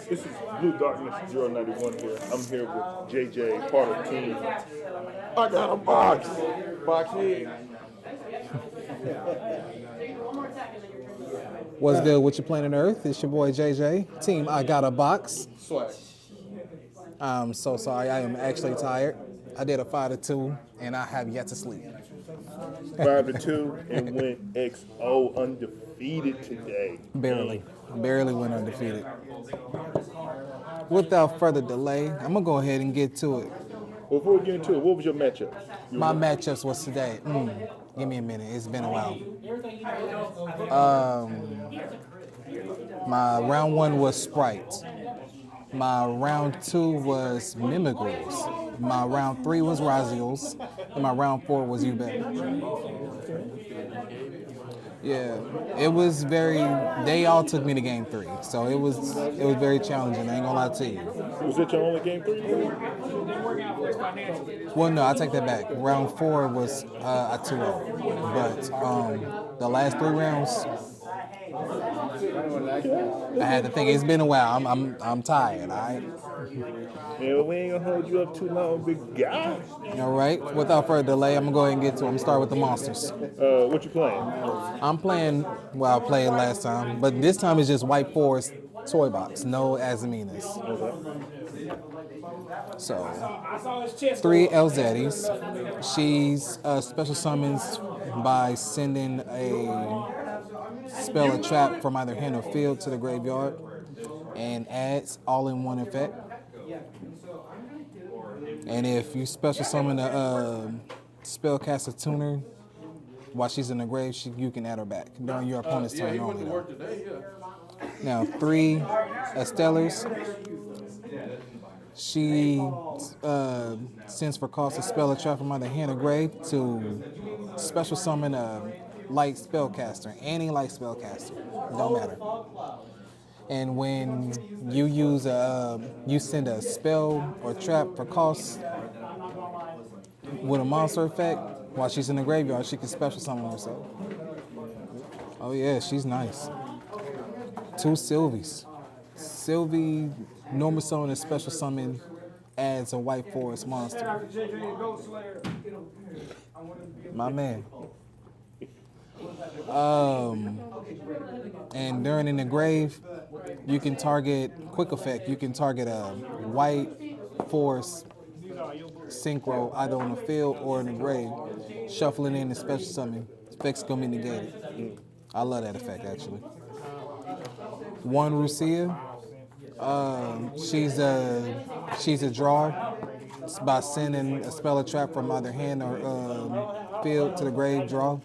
This is Blue Darkness 091 here. I'm here with JJ, part of the team. I got a box. Box here. What's good with your planet Earth? It's your boy JJ. Team, I got a box. Swag. I'm so sorry. I am actually tired. I did a 5 to 2, and I have yet to sleep. 5 to 2 and went XO undefeated today. Barely went undefeated. Without further delay, I'm gonna go ahead and get to it. Before we get into it, what was your matchup? My matchups was today. Give me a minute. It's been a while. My round 1 was Sprite. My round 2 was Mimicals. My round 3 was Raziels. And my round 4 was You Bet. Yeah, it was they all took me to game 3. So it was very challenging, I ain't gonna lie to you. Was it your only game 3? Well, no, I take that back. Round 4 was a 2-0. But the last 3 rounds, I had to think. It's been a while. I'm tired, all right? Yeah, we ain't gonna hold you up too long, big guy. All right, without further delay, I'm gonna go ahead and get to it. I'm gonna start with the monsters. What you playing? I'm playing, well, I played last time, but this time it's just White Forest toy box, no Azaminas. Okay. So, 3 Elzettis. She's special summons by sending a spell, a trap from either hand or field to the graveyard, and adds all in one effect. And if you special summon a spellcaster tuner while she's in the grave, you can add her back during your opponent's turn only. Now, 3 Estellars. She sends for cost a spell, a trap from either hand or grave to special summon a light spellcaster, any light spellcaster, don't matter. And when you use you send a spell or trap for cost with a monster effect, while she's in the graveyard, she can special summon herself. Oh yeah, she's nice. 2 Sylvies. Sylvie, normal summon and special summon adds a White Forest monster. My man. And during in the grave, you can target quick effect. You can target a White Forest synchro either on the field or in the grave. Shuffling in the special summon. Effect's gonna be negated. I love that effect actually. 1 Rucia. She's a drawer by sending a spell or trap from either hand or field to the grave, draw.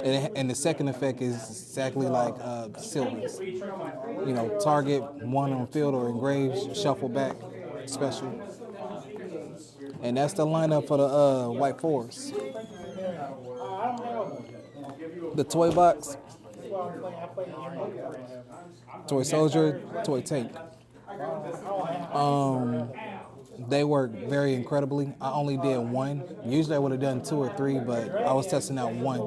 And the second effect is exactly like Sylvia's. You know, target 1 on field or engrave, shuffle back, special. And that's the lineup for the White Forest. The toy box. Toy Soldier, Toy Tank. They work very incredibly. I only did 1. Usually I would have done 2 or 3, but I was testing out 1.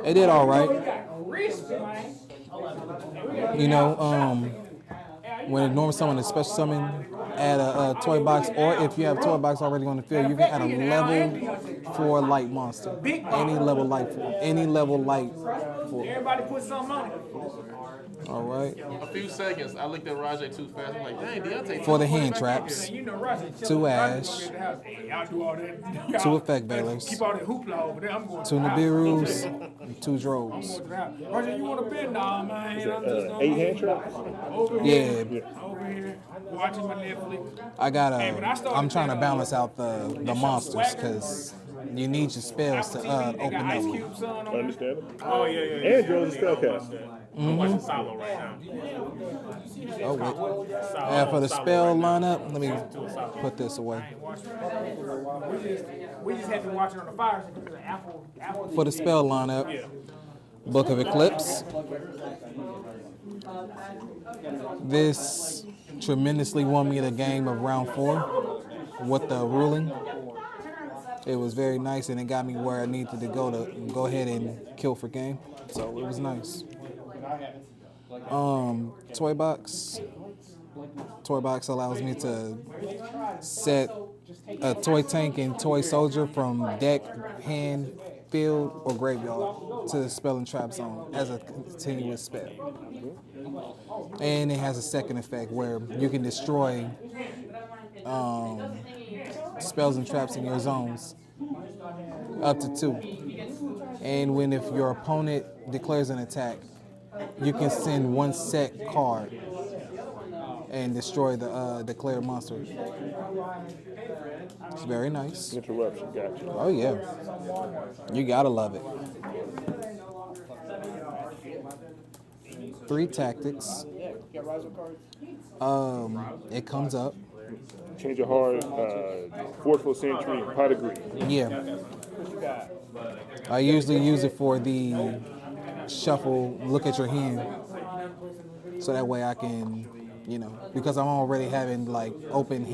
It did all right. You know, when a normal summon is special summon, add a toy box, or if you have a toy box already on the field, you can add a level 4 light monster. Any level light 4. Any level light 4. Everybody put something on it. All right. A few seconds, I looked at Rajay too fast. I'm like, dang, Deontay. For the hand traps, 2 Ash, 2 Effect Veilers, Keep all that hoopla over there. I'm going 2 Nibiru's, and 2 Droves. Roger, you want to bet? Nah, man. I'm just 8 hand traps? over Yeah, here, watching my Netflix. I'm trying to balance out the monsters because you need your spells to open up. Understand? Oh, yeah. Andrew's a spellcaster. I'm watching Solo right now. Oh, wait. And for the spell lineup, let me put this away. We just had to watch it on the fire. Apple. For the spell lineup, Book of Eclipse. This tremendously won me the game of round 4 with the ruling. It was very nice, and it got me where I needed to go ahead and kill for game. So it was nice. Toy box. Toy box allows me to set a toy tank and toy soldier from deck, hand, field, or graveyard to the spell and trap zone as a continuous spell. And it has a second effect where you can destroy spells and traps in your zones up to 2. And if your opponent declares an attack, you can send 1 set card and destroy the declared monster. It's very nice. Interruption, gotcha. Oh yeah, you gotta love it. 3 tactics. It comes up. Change of heart, forceful century, pot of greed. Yeah. I usually use it for the shuffle, look at your hand. So that way I can, because I'm already having like open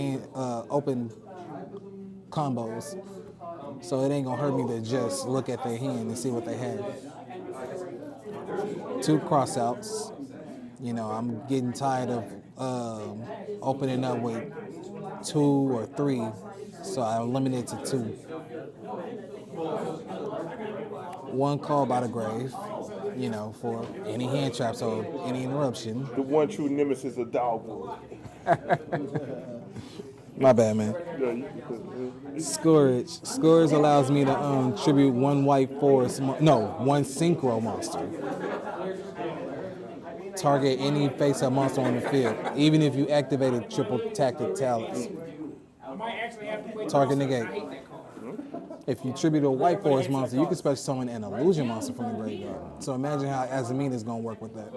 combos. So it ain't gonna hurt me to just look at their hand and see what they have. 2 crossouts. I'm getting tired of opening up with 2 or 3, so I limit it to 2. 1 call by the grave, for any hand traps or any interruption. The one true nemesis of Dogwood. My bad, man. Scourge. Scourge allows me to tribute 1 white forest, 1 synchro monster. Target any face-up monster on the field, even if you activated triple tactic talents. Target negate. If you tribute a white forest monster, you can special summon an illusion monster from the graveyard. So imagine how Azamina is going to work with that.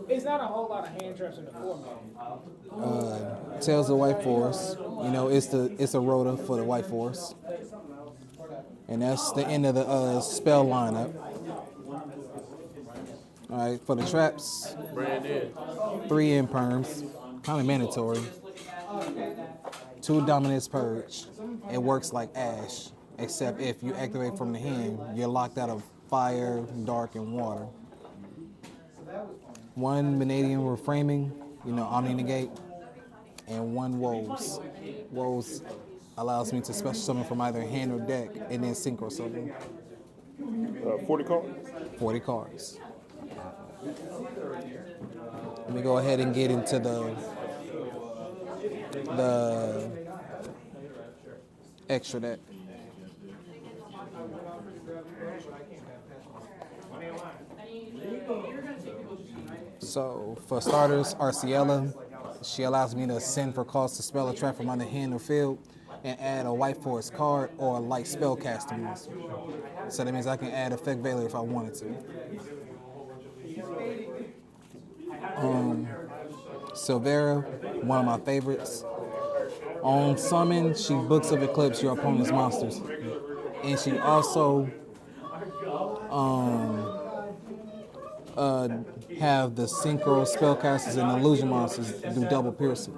It's not a whole lot of hand traps in the format. Tales of White Forest. It's a rota for the White Forest. And that's the end of the spell lineup. All right, for the traps, 3 imperms, kind of mandatory. 2 dominance purge. It works like Ash, except if you activate from the hand, you're locked out of fire, dark, and water. 1 Vanadium reframing, Omni negate, and 1 woes. Woes allows me to special summon from either hand or deck, and then synchro summon. 40 cards? 40 cards. Let me go ahead and get into the extra deck. So for starters, Arciella, she allows me to send for cost to spell a trap from under hand or field and add a white forest card or a light spellcaster monster. So that means I can add effect Valor if I wanted to. Silvera, one of my favorites. On summon, she books of Eclipse your opponent's monsters. And she also have the synchro spellcasters and illusion monsters do double piercing.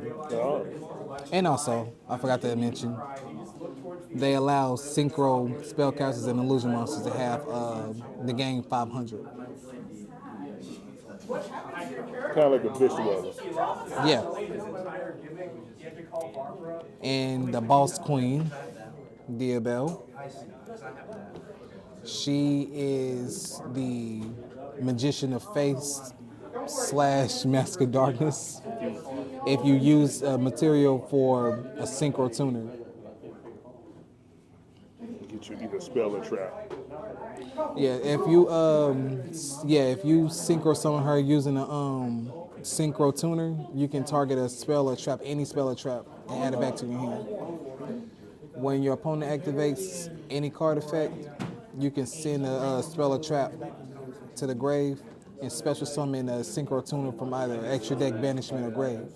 And also, I forgot to mention, they allow synchro spellcasters and illusion monsters to have the game 500. Kind of like a visual. Yeah. And the boss queen, Diabelle. She is the magician of faith / mask of darkness. If you use a material for a synchro tuner. Get you either spell or trap. Yeah, if you synchro summon her using a synchro tuner, you can target a spell or trap, any spell or trap, and add it back to your hand. When your opponent activates any card effect, you can send a spell or trap to the grave and special summon a synchro tuner from either extra deck, banishment, or grave.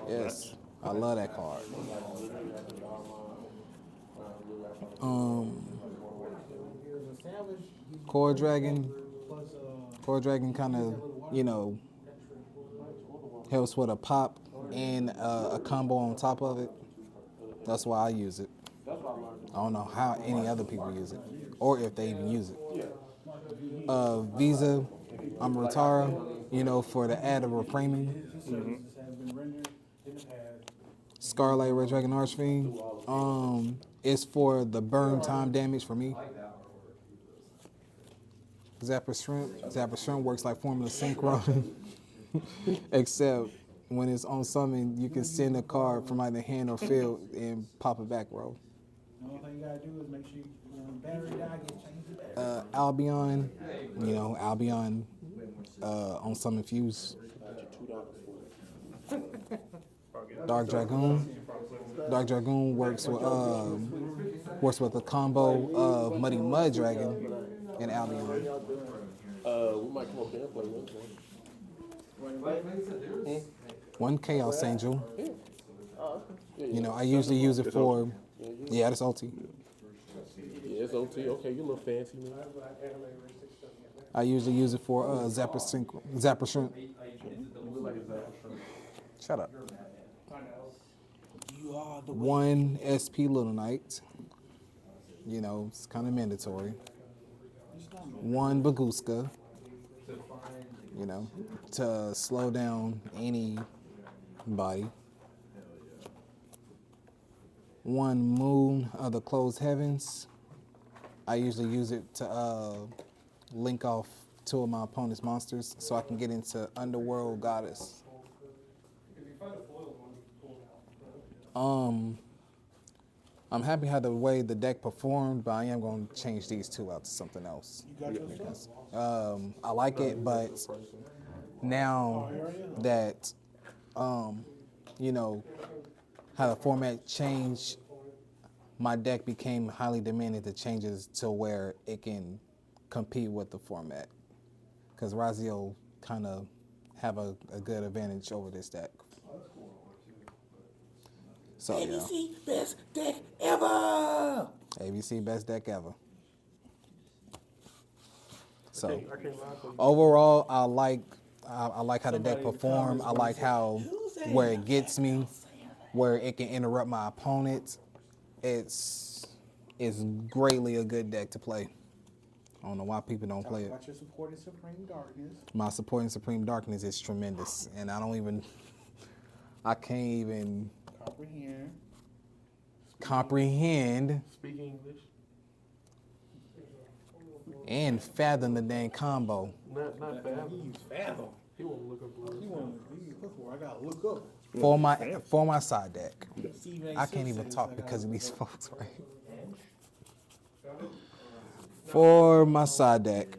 Yes, I love that card. Core Dragon kind of, helps with a pop and a combo on top of it. That's why I use it. I don't know how any other people use it, or if they even use it. Visa, I'm Rotara, you know, for the ad of reframing. Scarlet Red Dragon Archfiend. It's for the burn time damage for me. Zapper Shrimp works like Formula Synchro, except when it's on summon, you can send a card from either hand or field and pop it back row. The only thing you gotta do is make sure when battery die, change the battery. Albion, you know, Albion on summon fuse. Dark Dragoon. Dark Dragoon works with a combo of Muddy Mud Dragon and Albion. We might come up there and play one. One Chaos Angel. You know, I usually use it for, yeah, that's OT. Yeah, it's OT. Okay, you a little fancy, man. I usually use it for Zapper Shrimp. Shut up. You are the One SP Little Knight. You know, it's kind of mandatory. One Baguska. You know, to slow down anybody. One Moon of the Closed Heavens. I usually use it to link off two of my opponent's monsters so I can get into Underworld Goddess. I'm happy how the way the deck performed, but I am going to change these two out to something else. You got yourself. I like it, but now that you know how the format changed, my deck became highly demanded to changes to where it can compete with the format. Because Razio kind of have a good advantage over this deck. So yeah. ABC best deck ever. ABC best deck ever. So overall, I like how the deck performed. I like how where it gets me, where it can interrupt my opponent. It's greatly a good deck to play. I don't know why people don't play it. Watch your support in Supreme Darkness. My support in Supreme Darkness is tremendous, and I can't even comprehend Speak English. and fathom the dang combo. Not bad. Use Fathom. He won't look up. You want to look for? I gotta look up. For my side deck. Stephen A. I can't even Simpson, talk I because gotta of these look up. folks, right? For my side deck,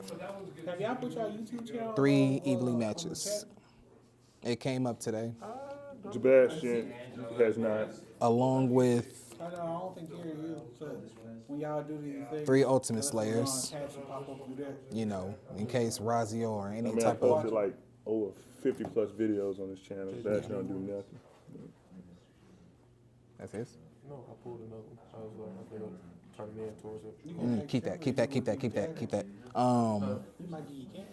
Have y'all put y'all YouTube channel? 3 Evilly matches. It came up today, Sebastian has not. along with I know. I don't think Gary is. So when y'all do these things, 3 Ultimate let Slayers. tabs and pop up through that. You know, in case Razio or any I mean, I type of posted like over 50 plus videos on this channel. Sebastian don't do nothing. That's his. No, I pulled another one. I was like, I think I'm turning in towards it. Keep that. He might give you cash.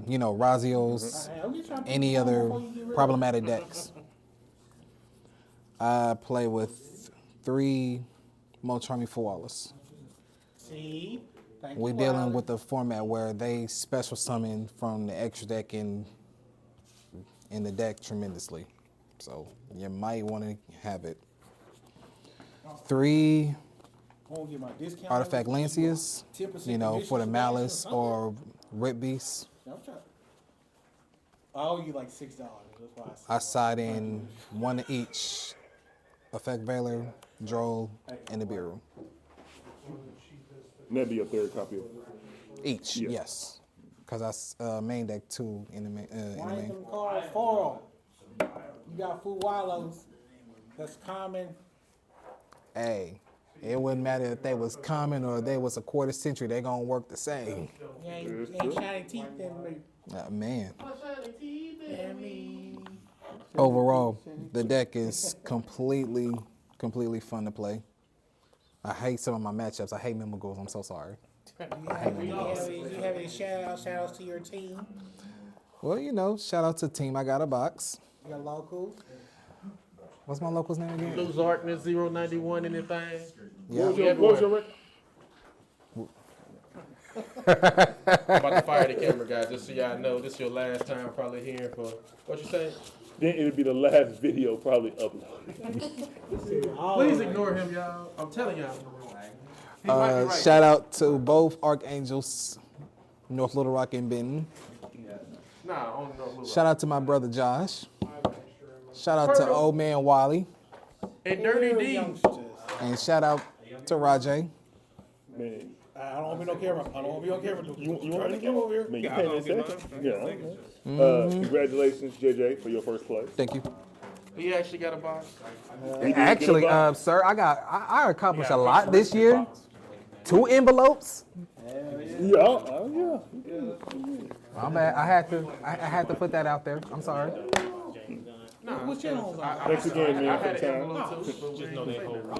You know, Razio's, Hey, I'm just trying to any put you on other before you get rid of problematic decks. I play with 3 Molcharmy Foalas. it. See? Thank We're you, dealing Wiley. with the format where they special summon from the extra deck in the deck tremendously. So you might want to have it. 3 I'm gonna get my discount. Artifact Lancias, 10% you know, for the commission Malice for or Rip Beast. I'm trying. I owe you like $6. That's why I said. I side in 1 of each. Effect Veiler, Droll, and the Bureau. And that'd be a third copy of Each, Yeah. yes. Because I main deck 2 in the main. Why ain't them cards foil? You got Fuwalos. That's common. Hey, it wouldn't matter if they was common or they was a quarter century. They gonna work the same. You ain't shining teeth than me. Man. Than me. Overall, the deck is completely fun to play. I hate some of my matchups. I hate Mimagos. I'm so sorry. You have any shout outs to your team? Well, you know, shout out to Team I Got a Box. You got local? What's my local's name again? Blue Zarkness 091 anything. Yeah. What was your record? I'm about to fire the camera guy, just so y'all know this is your last time probably hearing for what you say. Then it'll be the last video probably uploaded. Please ignore him, y'all. I'm telling y'all. He might be right. Shout out to both Archangels, North Little Rock and Benton. Nah, on no Blue Shout out to my brother Josh. Shout out to old man Wally. And Dirty D. Youngsters. And shout out to Rajay. Man, I don't want to be on camera. I don't want to be on camera. you Trying to come over here. Man, you paying attention? Yeah. Okay. Congratulations, JJ, for your first place. Thank you. He actually got a box. Actually, sir, I accomplished a lot this year. 2 envelopes. Yeah. My bad. I had to put that out there. I'm sorry. Nah, What's your name? Thanks again, man, I for had the an time. envelope too, but we ain't gonna say that.